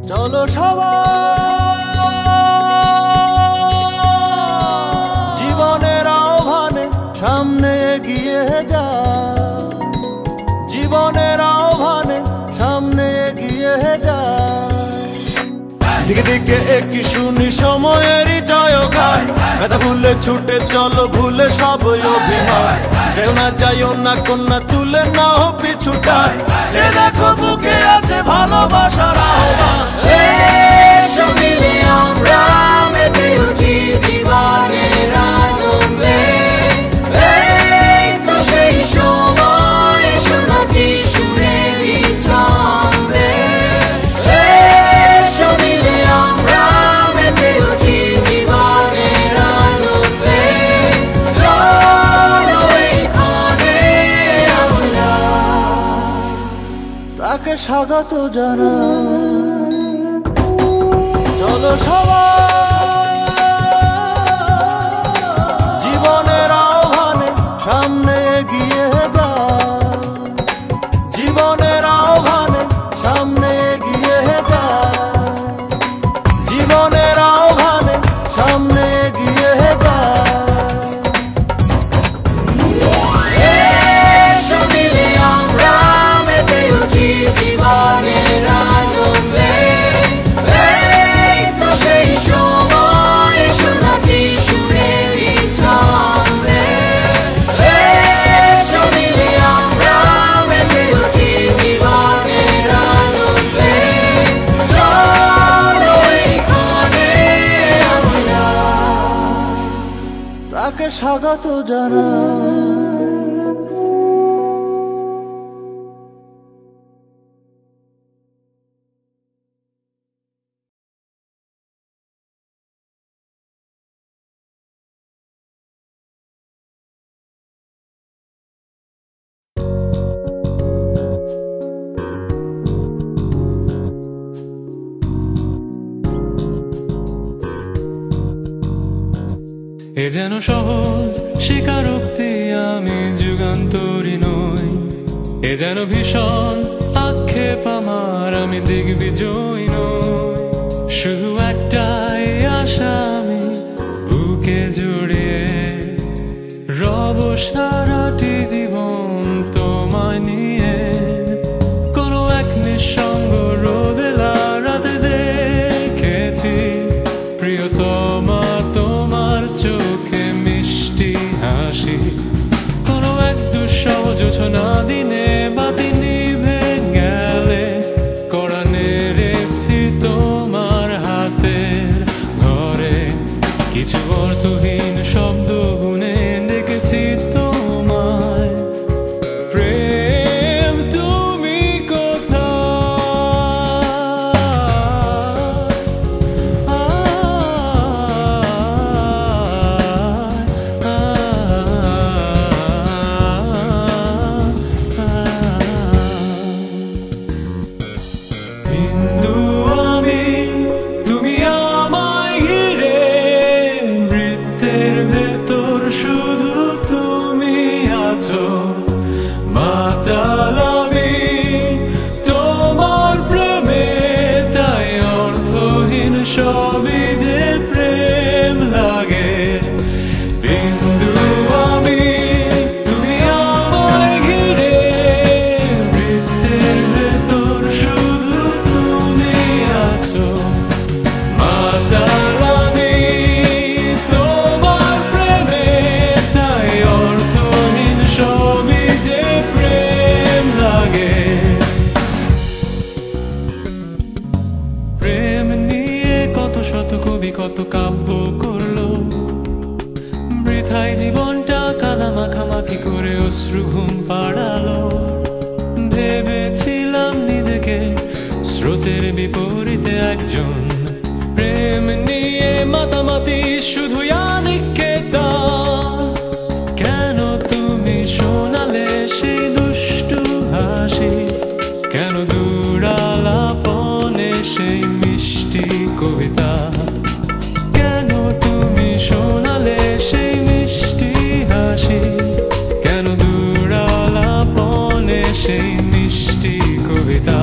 চলো সবাই জীবনের আহ্বানে সামনে এগিয়ে যায়, জীবনের আহ্বানে সামনে এগিয়ে যায়। দিকে দিকে একই শুনি সময়েরই জয়গান, ব্যথা ভুলে ছুটে চলো ভুলে সব অভিমান। যেও না যাইও না কন্যা তুলে নাও পিছুটান, যে দেখো বুকে আছে ভালোবাসার আহ্বান। এসো মিলে আমরা মেতে উঠি জীবনের আনন্দে, এই তো সেই সময় শোনাচ্ছি সুরেরই ছন্দে। এসো মিলে আমরা মেতে উঠি জীবনের আনন্দে, চলো এইখানে আমরা তাকে স্বাগত জানাই। চলো সবাই জীবনের আহ্বানে সামনে এগিয়ে যায়, জীবনের আহ্বানে সামনে এগিয়ে যায়, জীবনের আহ্বানে সামনে এগিয়ে যায়। এসো মিলে আমরা মেতে উঠি জীবনের আনন্দে, এই তো সেই সময় শোনাচ্ছি সুরেরই ছন্দে। এসো মিলে আমরা মেতে উঠি জীবনের আনন্দে, চলো এইখানে আমরা তাকে স্বাগত জানাই। এ যেন সহজ স্বীকারোক্তি আমি যুগান্তরী নই, এ যেন ভীষণ আক্ষেপ আমার আমি দিগ্বিজয়ী নই। শুধু একটাই আশা আমি বুকে জড়িয়ে রব সারাটি জীবন তোমায় নিয়ে। কোনো এক নিঃসঙ্গ রোদেলা রাতে দেখেছি প্রিয়তমা তোমার চোখে মিষ্টি হাসি। কোনো এক দুঃসহ জোছনা দিনে বাতি নিভে গেলে কড়া নেড়েছি তোমার হাতের ঘরে। কিছু অর্থহীন শব্দ গুনে ডেকেছি তোমায়, প্রেম তুমি হিন্দু আমি তুমি আমায় ঘিরে, বৃত্তের ভেতর শুধু তুমি আছো। মাতাল আমি তোমার প্রেমে, তাই অর্থহীন সবই যে প্রেম লাগে। বিন্দু আমি তুমি আমায় ঘিরে, বৃত্তের ভেতর শুধু তুমি আছো। মাতাল আমি তোমার প্রেমে, তাই অর্থহীন সবই যে প্রেম লাগে। প্রেম নিয়ে কত শত কবি কত কাব্য করলো, বৃথায় জীবনটা কাদা মাখামাখি করে অশ্রু ঘুম পাড়ালো। ভেবেছিলাম নিজেকে স্রোতের বিপরীতে একজন, প্রেম নিয়ে মাতামাতি শুধু আধিক্যতা। কেন তুমি শোনালে সেই দুষ্টু হাসি, কেন দূরালাপনে সেই মিষ্টি কবিতা। কেন তুমি শোনালে সেই মিষ্টি হাসি, কেন দূরালাপনে সেই মিষ্টি কবিতা।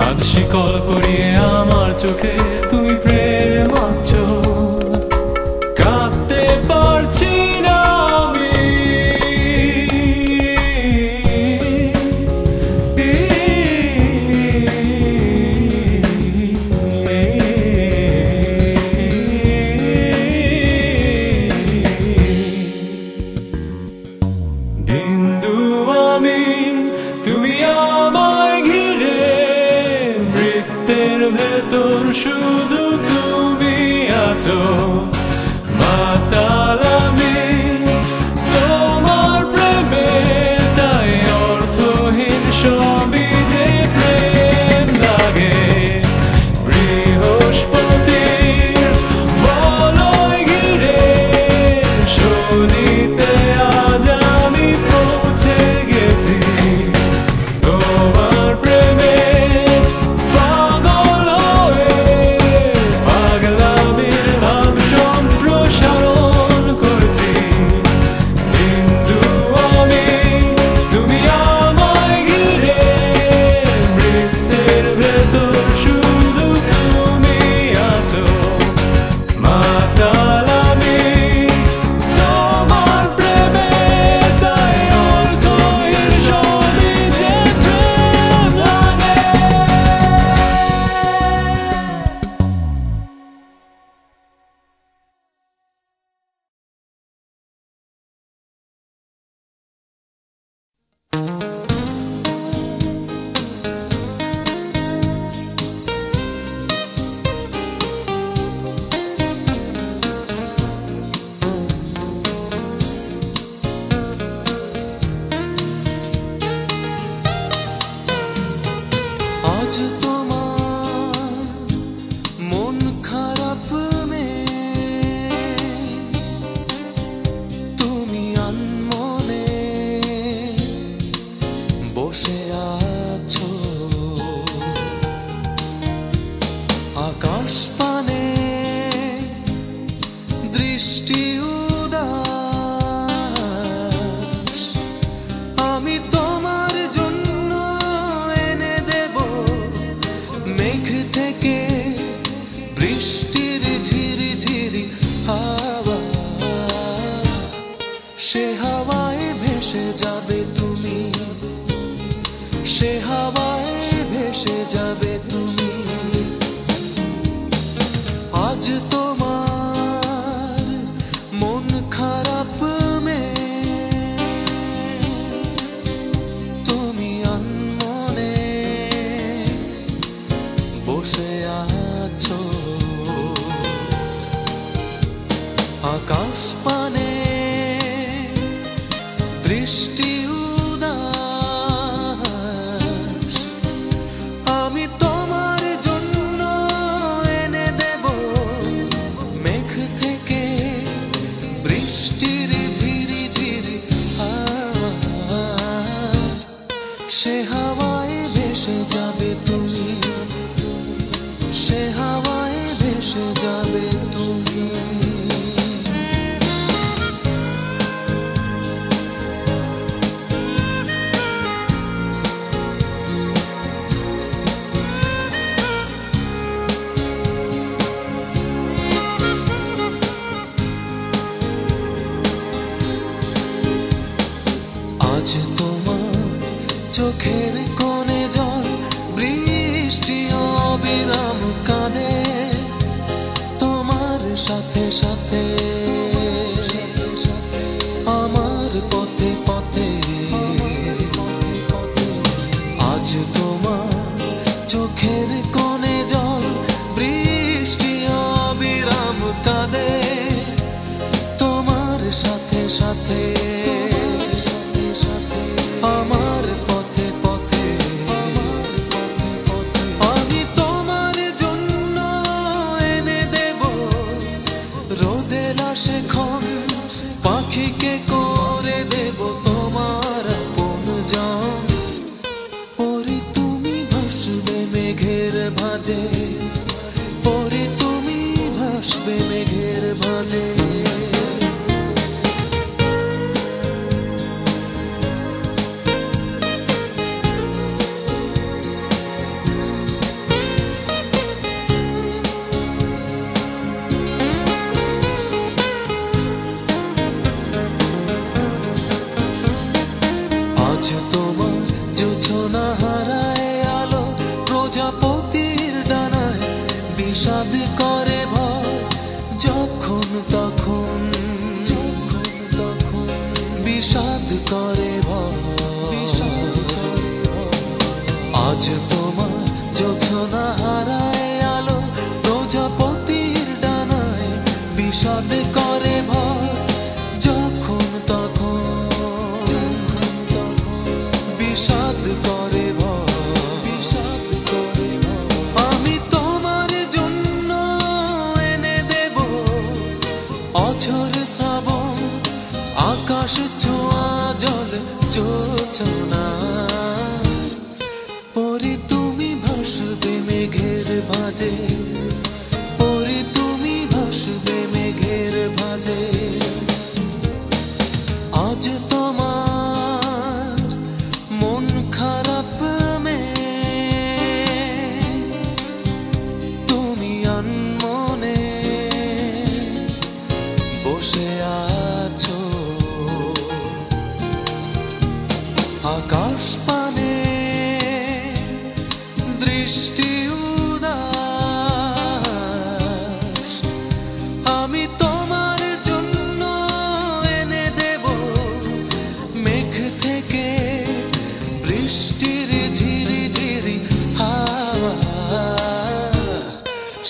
আজ শিকল পরিয়ে আমার চোখে তুমি প্রেম আঁকছো, কাঁদতে পারছি না আমি। বিন্দু আমি, তুমি আমায় ঘিরে, বৃত্তের ভেতর শুধু তুমি আছো। মাতাল আমি তোমার প্রেমে, তাই অর্থহীন সবই যে প্রেম লাগে। বৃহস্পতির বলয় ঘিরে শনিতে আজ আমি পৌঁছে গেছি। তোমার প্রেমে পাগল হয়ে পাগলামির ভাব সম্প্রসারণ করছি। বিন্দু আমি, তুমি আমায় ঘিরে, বৃত্তের ভেতর শুধু তুমি আছো। মাতাল আমি তোমার প্রেমে, তাই অর্থহীন সবই যে প্রেম লাগে। আজ তোমার মন খারাপ তুমি আনমনে বসে আছো। আকাশ পানে দৃষ্টি উদাস, আমি তোমার জন্য এনে দেব মেঘ থেকে বৃষ্টির ঝিরি ঝিরি হাওয়া। সে হাওয়ায় ভেসে যাবে তুমি, সে হাওয়ায় ভেসে যাবে তুমি। আজ তোমার মন খারাপ তুমি আনমনে বসে আছো। আকাশ পানে দৃষ্টি উদাস, আমি তোমার জন্য এনে দেব মেঘ থেকে বৃষ্টির ঝিরি ঝিরি হাওয়া। সে হাওয়ায় ভেসে যাবে তুমি, সে হাওয়ায় ভেসে যাবে তুমি। আজ তোমার চোখের কোণে জল, বৃষ্টি অবিরাম কাঁদে তোমার সাথে সাথে। আমার পথে পথে আজ তোমার চোখের কোণে জল, বৃষ্টি অবিরাম কাঁদে তোমার সাথে সাথে। আমার পথে পথে আমি তোমার জন্য এনে দেব রোদের আশেক্ষণ, পাখিকে করে দেব তোমার আপনজন। পরি তুমি ভাসবে মেঘের ভাঁজে, পরি তুমি ভাসবে মেঘের ভাঁজে। আজ তোমার জোছনা হারায় আলো, প্রজাপতির ডানায় বিষাদ করে ভয়, যখন তখন বিষাদ করে ভয়। আজ তোমার জোছনা হারায় আলো, প্রজাপতির ডানায় বিষাদ করে ভয়, যখন তখন বিষাদ করে ভয়। আমি তোমার জন্য এনে দেব অঝোর শ্রাবণ, আকাশ ছোঁয়া জল জোছনা। পরে তুমি ভাসবে মেঘের ভাঁজে, পরে তুমি ভাসবে মেঘের ভাঁজে। আজ তোমার মন খারাপ তুমি আনমনে বসে আছো, আকাশ পানে দৃষ্টি উদাস। আমি তোমার জন্য এনে দেব মেঘ থেকে বৃষ্টির ঝিরি ঝিরি হাওয়া,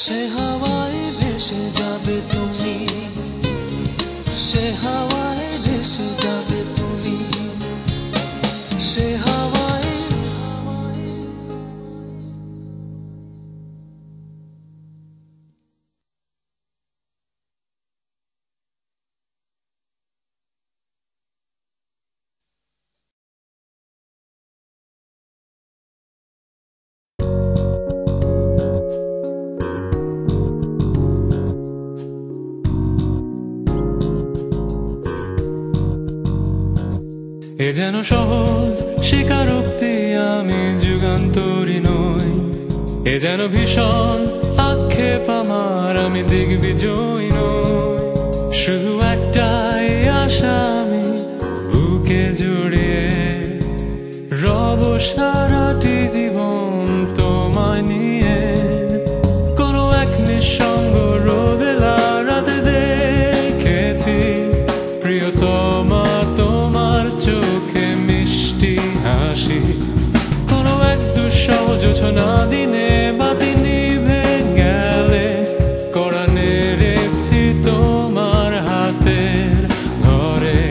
সে হাওয়ায় ভেসে যাবে তুমি, সে হাওয়ায় ভেসে যাবে তুমি, সে হাওয়ায়। এ যেন সহজ স্বীকারোক্তি, আমি যুগান্তরী নই। এ যেন ভীষণ আক্ষেপ আমার, আমি দিগ্বিজয়ী নই। শুধু একটাই আশা, আমি বুকে জড়িয়ে রব সারাটি জীবন তোমায় নিয়ে। কোনো এক নিঃসঙ্গ রোদেলা রাতে দেখেছি প্রিয়তমা তোমার চোখে মিষ্টি হাসি। কোনো এক দুঃসহ জোছনা দিনে বাতি নিভে গেলে কড়া নেড়েছি তোমার হাতের ঘরে।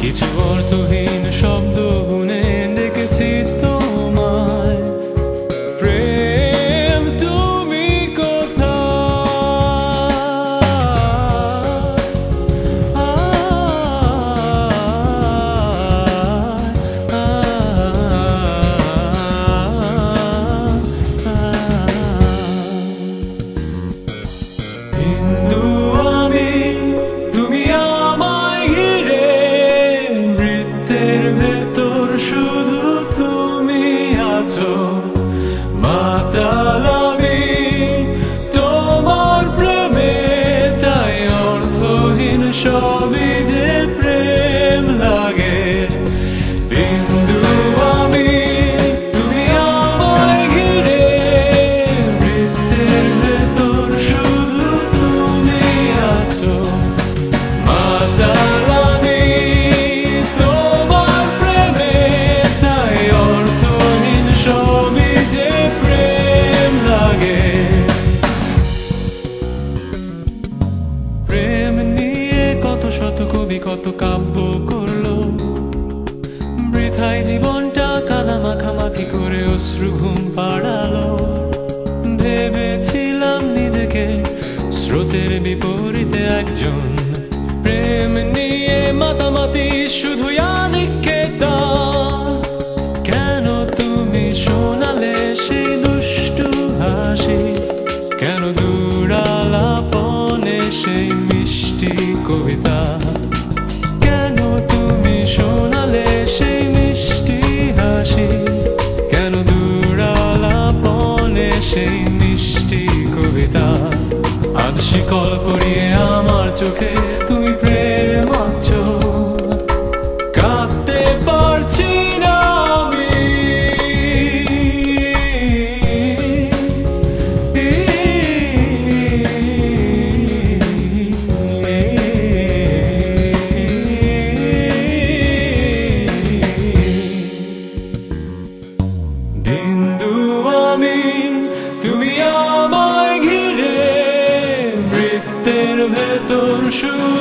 কিছু অর্থহীন শব্দ গুনে ডেকেছি তোমায়, প্রেম তুমি হিন্দু আমি, তুমি আমায় ঘিরে, বৃত্তের ভেতর শুধু তুমি আছো। মাতাল আমি তোমার প্রেমে, তাই অর্থহীন সবই যে প্রেম লাগে। হিন্দু আমি, তুমি আমায় ঘিরে, বৃত্তের ভেতর শুধু তুমি আছো। মাতাল আমি তোমার প্রেমে, তাই অর্থহীন সবই যে প্রেম লাগে। প্রেম নিয়ে কত শত কবি কত কাব্য করলো, বৃথায় জীবনটা কাদা মাখামাখি করে অশ্রু ঘুম পাড়ালো। ভেবেছিলাম নিজেকে স্রোতের বিপরীতে একজন, প্রেম নিয়ে মাতামাতি শুধু আধিক্যতা। কেন তুমি শোনালে সেই দুষ্টু হাসি, কেন দূরালাপনে সেই মিষ্টি কবিতা। কেন তুমি শোনালে সেই মিষ্টি হাসি, কেন দূরালাপনে সেই মিষ্টি কবিতা। আজ শিকল পরিয়ে আমার চোখে তুমি প্রেম আঁকছো, কাঁদতে পারছি না। সুর